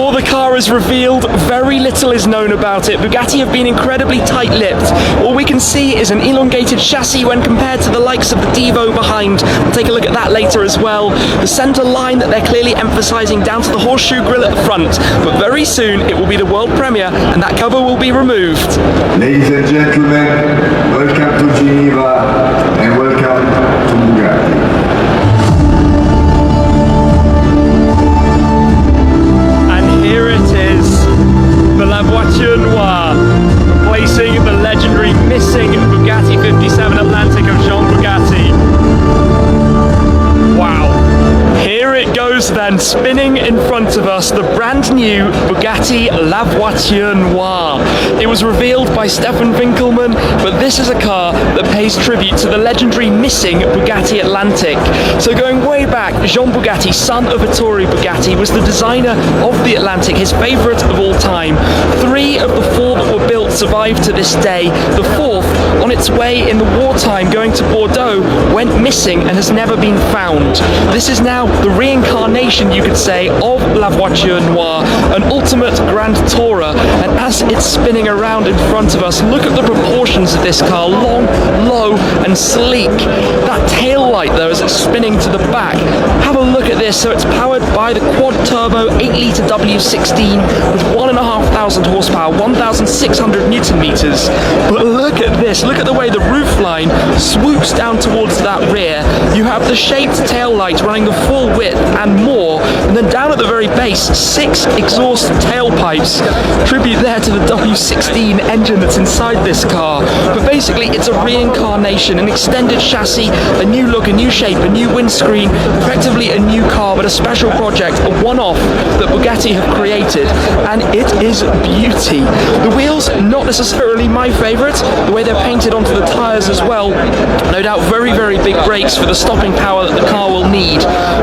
Before the car is revealed, very little is known about it. Bugatti have been incredibly tight-lipped. All we can see is an elongated chassis when compared to the likes of the Devo behind. We'll take a look at that later as well. The centre line that they're clearly emphasising down to the horseshoe grille at the front. But very soon it will be the world premiere and that cover will be removed. Ladies and gentlemen, welcome to Geneva and welcome to Bugatti. Here it is, the La Voiture Noire, replacing the legendary missing Bugatti 57 Atlantic of Jean Bugatti. Wow. Here it goes then, spinning in front of us, the brand new Bugatti La Voiture Noire. It was revealed by Stefan Winkelmann, but this is a car that pays tribute to the legendary missing Bugatti Atlantic. So going way back, Jean Bugatti, son of Ettore Bugatti, was the designer of the Atlantic, his favourite of all time. 3 of the 4 that were built survived to this day. The 4th, on its way in the wartime going to Bordeaux, went missing and has never been found. This is now the reincarnation, you could say, of La Voiture Noire, an ultimate grand tourer, and as it's spinning around in front of us, look at the proportions of this car, long, low and sleek. That tail light though, as it's spinning to the back, have a look at this. So it's powered by the quad turbo 8-litre W16 with 1,500 horsepower, 1,600 newton meters. But look at this, look at the way the roofline swoops down towards that rear. You have the shaped tail light running the full width and more, and then down at the very base, 6 exhaust tailpipes. Tribute there to the W16 engine that's inside this car. But basically it's a reincarnation, an extended chassis, a new look, a new shape, a new windscreen, effectively a new car, but a special project, a one-off that Bugatti have created, and it is beauty. The wheels, not necessarily my favourite, the way they're painted onto the tyres as well, no doubt very, very big brakes for the stopping power that the car will need.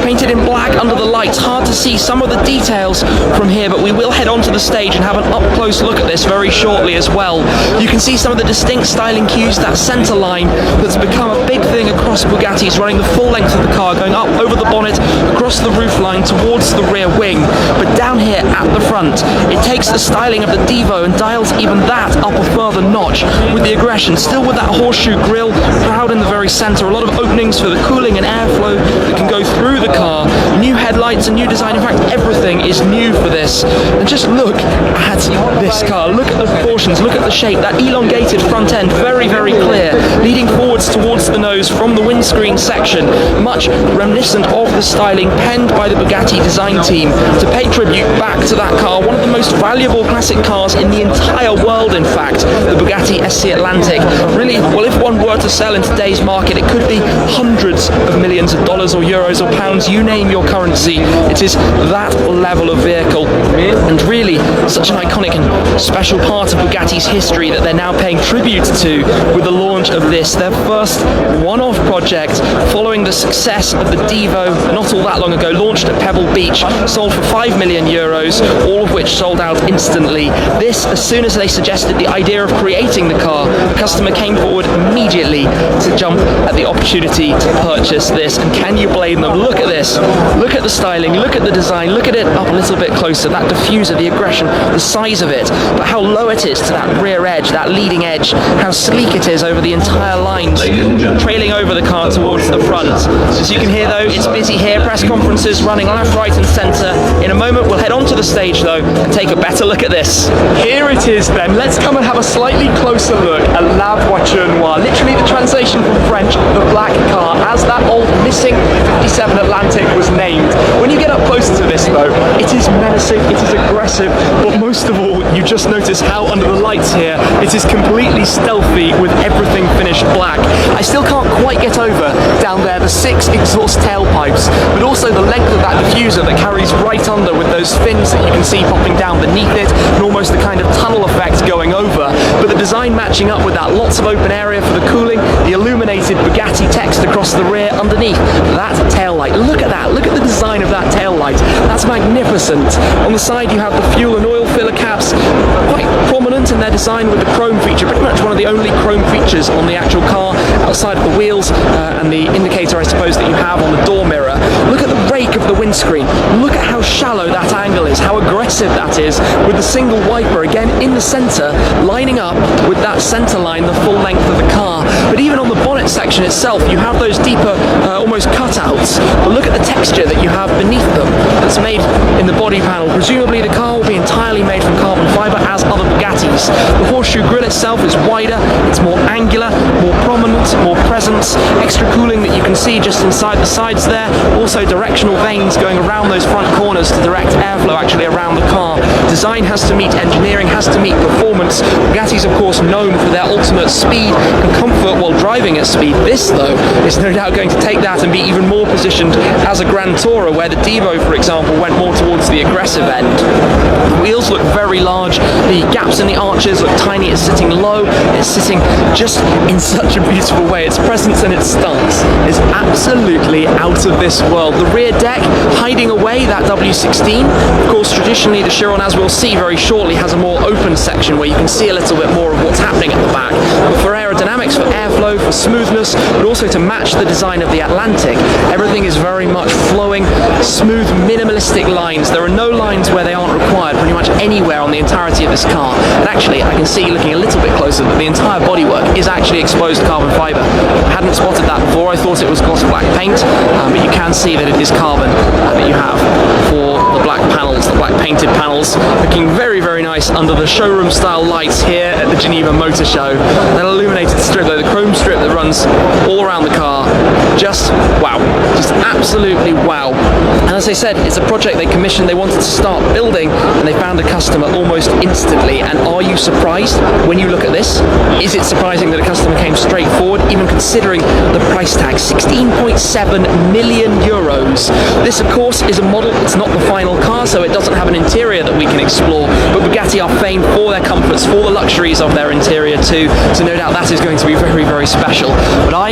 Painted in black under the lights, hard to see some of the details from here, but we will head onto the stage and have an up-close look at this very shortly as well. You can see some of the distinct styling cues, that centre line that's become a big thing across Bugattis, running the full length of the car, going up over the bonnet, across the roofline towards the rear wing. But down here at the front, it takes the styling of the Devo and dials even that up a further notch with the aggression, still with that horseshoe grille, proud in the very centre, a lot of openings for the cooling and airflow that can go through the car, new headlights, a new design, in fact everything is new for this. And just look at this car, look at the proportions, look at the shape, that elongated front end, very, very clear, leading forwards towards the nose from the windscreen section, much reminiscent of the styling penned by the Bugatti design team to pay tribute back to that car, one of the most valuable classic cars in the entire world, in fact, the Bugatti SC Atlantic. Really, well, if one were to sell in today's market, it could be hundreds of millions of dollars or euros or pounds, you name your currency. It is that level of vehicle, and really such an iconic and special part of Bugatti's history that they're now paying tribute to with the launch of this, their first one-off project following the success of the Devo not all that long ago, launched at Pebble Beach, sold for 5 million euros, all of which sold out instantly. This, as soon as they suggested the idea of creating the car, the customer came forward immediately to jump at the opportunity to purchase this, and can you blame them? Look at this, look at the styling, look at the design, look at it up a little bit closer, that diffuser, the aggression, the size of it, but how low it is to that rear edge, that leading edge, how sleek it is over the entire lines, trailing over the car towards the front. As you can hear though, it's busy here, press conferences running left, right and centre. In a moment we'll head onto the stage though and take a better look at this. Here it is then, let's come and have a slightly closer look at La Voiture Noire, literally the translation from French, the black car, as that old missing 57 Atlantic was named. When you get up close to this though, it is menacing, it is aggressive, but most of all, you just notice how under the lights here, it is completely stealthy with everything finished black. I still can't quite get over down there the 6 exhaust tailpipes, but also the length of that diffuser that carries right under with those fins that you can see popping down beneath it, and almost the kind of tunnel effect going over. But the design matching up with that, lots of open area for the cooling, the illuminated Bugatti text across the rear underneath, that tail light. Look at that, look at the design of that tail light. That's magnificent. On the side you have the fuel and oil filler caps, quite prominent in their design with the chrome feature, pretty much one of the only chrome features on the actual car, outside of the wheels and the indicator, I suppose, that you have on the door mirror. Look at the rake of the windscreen. Look at how shallow that angle is, how aggressive that is, with the single wiper, again, in the center, lining up with that center line, the full length of the car. But even on the bonnet section itself, you have those deeper, almost cutouts. But look at the texture that you have beneath them that's made in the body panel. Presumably the car will be entirely made from carbon fiber, as other Bugattis. The horseshoe grille itself is wider, it's more angular, more prominent, more presence, extra cooling that you can see just inside the sides there. Also directional vanes going around those front corners to direct airflow actually around the car. Design has to meet engineering, has to meet performance. Bugatti's of course known for their ultimate speed and comfort while driving at speed. This though is no doubt going to take that and be even more positioned as a Grand Tourer, where the Devo, for example, went more towards the aggressive end. The wheels look very large, the gaps in the arches look tiny, it's sitting low, it's sitting just in such a beautiful way. Its presence and its stance is absolutely out of this world. The rear deck hiding away that W16. Of course, traditionally the Chiron, as we'll see very shortly, has a more open section where you can see a little bit more of what's happening at the back. But for aerodynamics, for airflow, for smoothness, but also to match the design of the Atlantic, everything is very much flowing, smooth, minimalistic lines. There are no lines where they aren't required pretty much anywhere on the entirety of this car. And actually, I can see, looking a little bit closer, that the entire bodywork is actually exposed carbon fiber. I hadn't spotted that before. I thought it was gloss black paint, but you can see that it is carbon that you have for the black panels, the black painted panels, looking very, very nice under the showroom style lights here at the Geneva Motor Show. That illuminated strip though, the chrome strip that runs all around the car, just wow, just absolutely wow. And as I said, it's a project they commissioned, they wanted to start building, and they found a customer almost instantly. And are you surprised when you look at this? Is it surprising that a customer came straight forward, even considering the price tag, 16.7 million euros. This of course is a model, it's not the final car, so it doesn't have an interior that we can explore, but Bugatti are famed for their comforts, for the luxuries of their interior too, so no doubt that is going to be very, very special. But I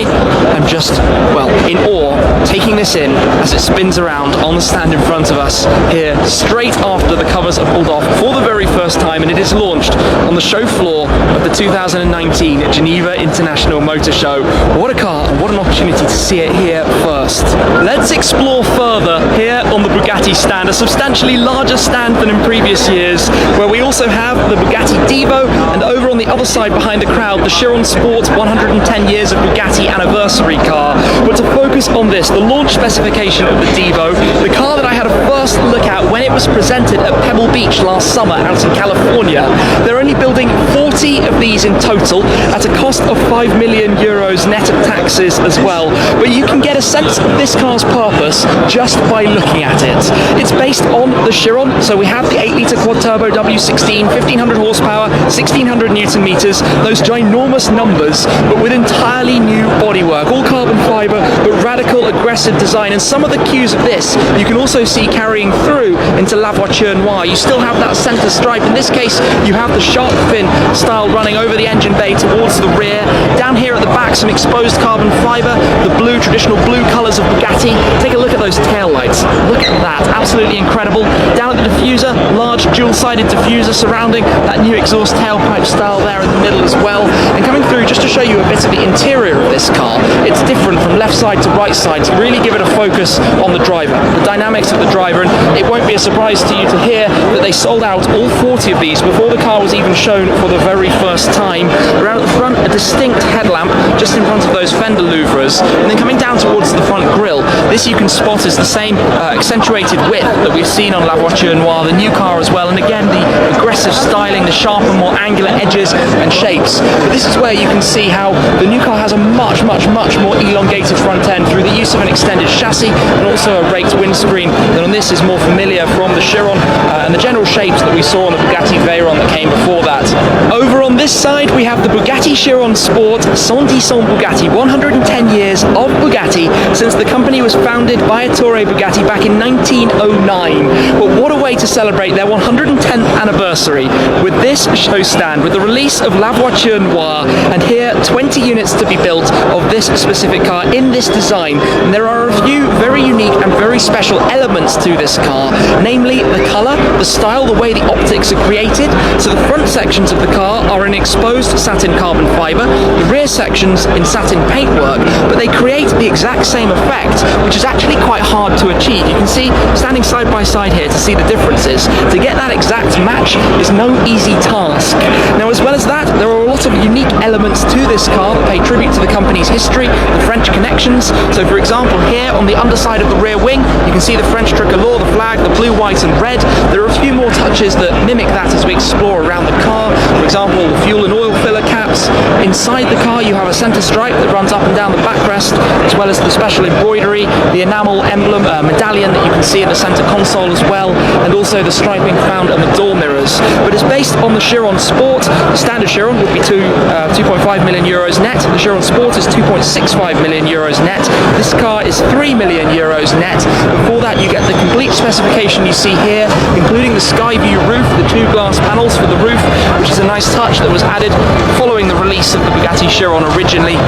am just, well, in awe, taking this in as it spins around on the stand in front of us here, straight after the covers are pulled off for the very first time, and it is launched on the show floor of the 2019 Geneva International Motor Show. What a car, and what an opportunity to see it here first. Let's explore further here on the Bugatti stand, a substantially larger stand than in previous years, where we also have the Bugatti Devo, and over on the other side behind the crowd, the Chiron Sport 110 years of Bugatti anniversary car. But to focus on this, the launch specification of the Devo, the car that I had a first look at when it was presented at Pebble Beach last summer out in California. They're only building 40 of these in total at a cost of 5 million euros net of taxes as well. But you can get a sense of this car's purpose just by looking at it. It's based on the Chiron, so we have the 8-litre quad-turbo W16, 1500 horsepower, 1600 newton meters, those ginormous numbers, but with entirely new bodywork, all carbon fiber, but radical, aggressive design. And some of the cues of this you can also see carrying through into La Voiture Noire. You still have that center stripe. In this case, you have the shark fin style running over the engine bay towards the rear. Down here at the back, some exposed carbon fiber, the blue, traditional blue colors of Bugatti. Take a look at those tail lights. Look at that, absolutely incredible. Down at the diffuser, large dual-sided diffuser surrounding that new exhaust tailpipe style there in the middle as well. And coming through, just to show you a bit of the interior of this car, it's different from left side to right side to really give it a focus on the driver, the dynamics of the driver. And it won't be a surprise to you to hear that they sold out all 40 of these before the car was even shown for the very first time. Around at the front, a distinct headlamp just in front of those fender louvres, and then coming down towards the front grille, this you can spot is the same accentuated width that we've seen on La Voiture Noire, the new car as well, and again the aggressive styling, the sharper, more angular edges and shapes. But this is where you can see how the new car has a much more elongated front end through the use of an extended chassis and also a raked windscreen that on this is more familiar from the Chiron and the general shapes that we saw on the Bugatti Veyron that came before that. Over on this side we have the Bugatti Chiron Sport 110 Bugatti, 110 years of Bugatti since the company was founded by Ettore Bugatti back in 1909. But what a way to celebrate their 110th anniversary history with this show stand, with the release of La Voiture Noire, and here 20 units to be built of this specific car in this design. And there are a few very unique and very special elements to this car, namely the colour, the style, the way the optics are created. So the front sections of the car are in exposed satin carbon fibre, the rear sections in satin paintwork, but they create the exact same effect, which is actually quite hard to achieve. You can see, standing side by side here to see the differences, to get that exact match is no easy task. Now, as well as that, there are a lot of unique elements to this car that pay tribute to the company's history, the French connections. So for example, here on the underside of the rear wing, you can see the French tricolour, the flag, the blue, white and red. There are a few more touches that mimic that as we explore around the car. For example, the fuel and oil filler caps. Inside the car you have a centre stripe that runs up and down the backrest, as well as the special embroidery, the enamel emblem medallion that you can see in the centre console as well, and also the striping found on the door mirrors. But it's based on the Chiron Sport. The standard Chiron would be 2.5 million euros net. The Chiron Sport is 2.65 million euros net. This car is 3 million euros net. For that you get the complete specification you see here, including the sky view roof, the two glass panels for the roof, which is a nice touch that was added following the release of the Bugatti Chiron originally.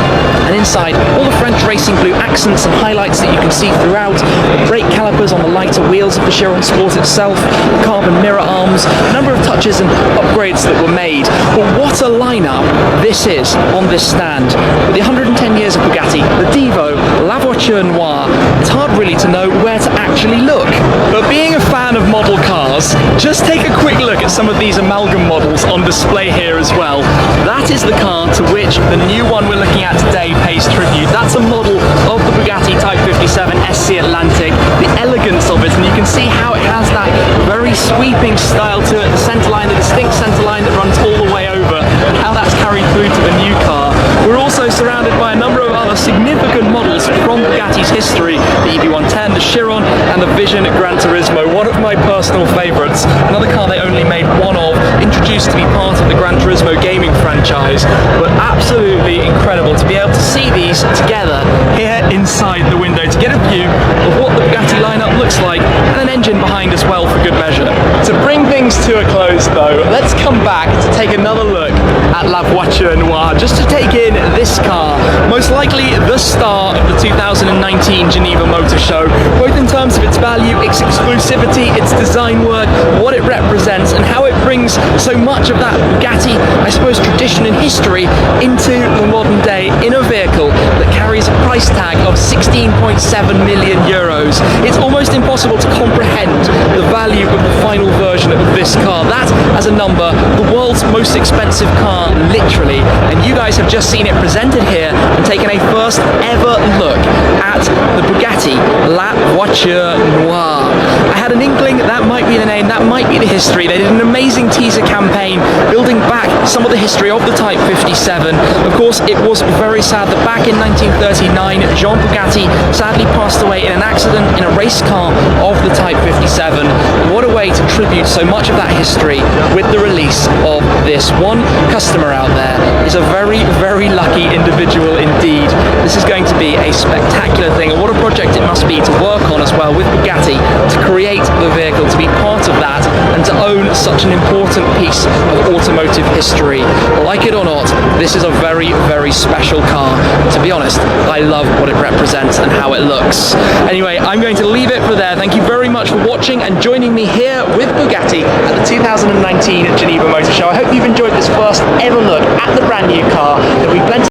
And inside, all the French racing blue accents and highlights that you can see throughout, the brake calipers on the lighter wheels of the Chiron Sport itself, the carbon mirror arms, a number of touches and upgrades that were made. But what a lineup this is on this stand. With the 110 years of Bugatti, the Divo, La Voiture Noire, it's hard really to know where to actually look. But being a fan of model cars, just take a quick look at some of these amalgam models on display here as well. That is the car to which the new one we're looking at today pays tribute. That's a model of the Bugatti Type 57 SC Atlantic, the elegance of it, and you can see how it has that very sweeping style to it, the centerline, the distinct centerline that runs all the way over, and how that's carried through to the new car. We're also surrounded by a number of other significant models from Bugatti's history, the EB110, the Chiron, and the Vision Gran Turismo, one of my personal favourites, another car they only made one of, introduced to be part of the Gran Turismo gaming franchise, but absolutely incredible to be able to see these together here inside the window, to get a view of what the Bugatti lineup looks like, and an engine behind as well for good measure. To bring things to a close though, let's come back to take another look at La Voiture Noire, just to take in this car, most likely the star of the 2019 Geneva Motor Show, both in terms of its value, its exclusivity, its design work, what it represents, and how it brings so much of that Bugatti, I suppose, tradition and history into the modern day in a vehicle that carries a price tag of 16.7 million euros. It's almost impossible to comprehend the value of the final version of this car. That, as a number, the world's most expensive car, literally, and you guys have just seen it presented here and taken a first ever look at the Bugatti La Voiture Noire. I had an inkling that might be the name, that might be the history. They did an amazing teaser campaign building back some of the history of the Type 57. Of course, it was very sad that back in 1939, Jean Bugatti sadly passed away in an accident in a race car of the Type 57. What a way to tribute so much of that history with the release of this. One customer out there is a very, very lucky individual indeed. This is going to be a spectacular thing, and what a project it must be to work on as well with Bugatti, to create the vehicle, to be part of that, and to own such an important piece of automotive history. Like it or not, this is a very, very special car. To be honest, I love what it represents and how it looks. Anyway, I'm going to leave it for there. Thank you very much for watching and joining me here with Bugatti at the 2019 Geneva Motor Show. I hope you've enjoyed this first ever look at the brand new car. There'll be plenty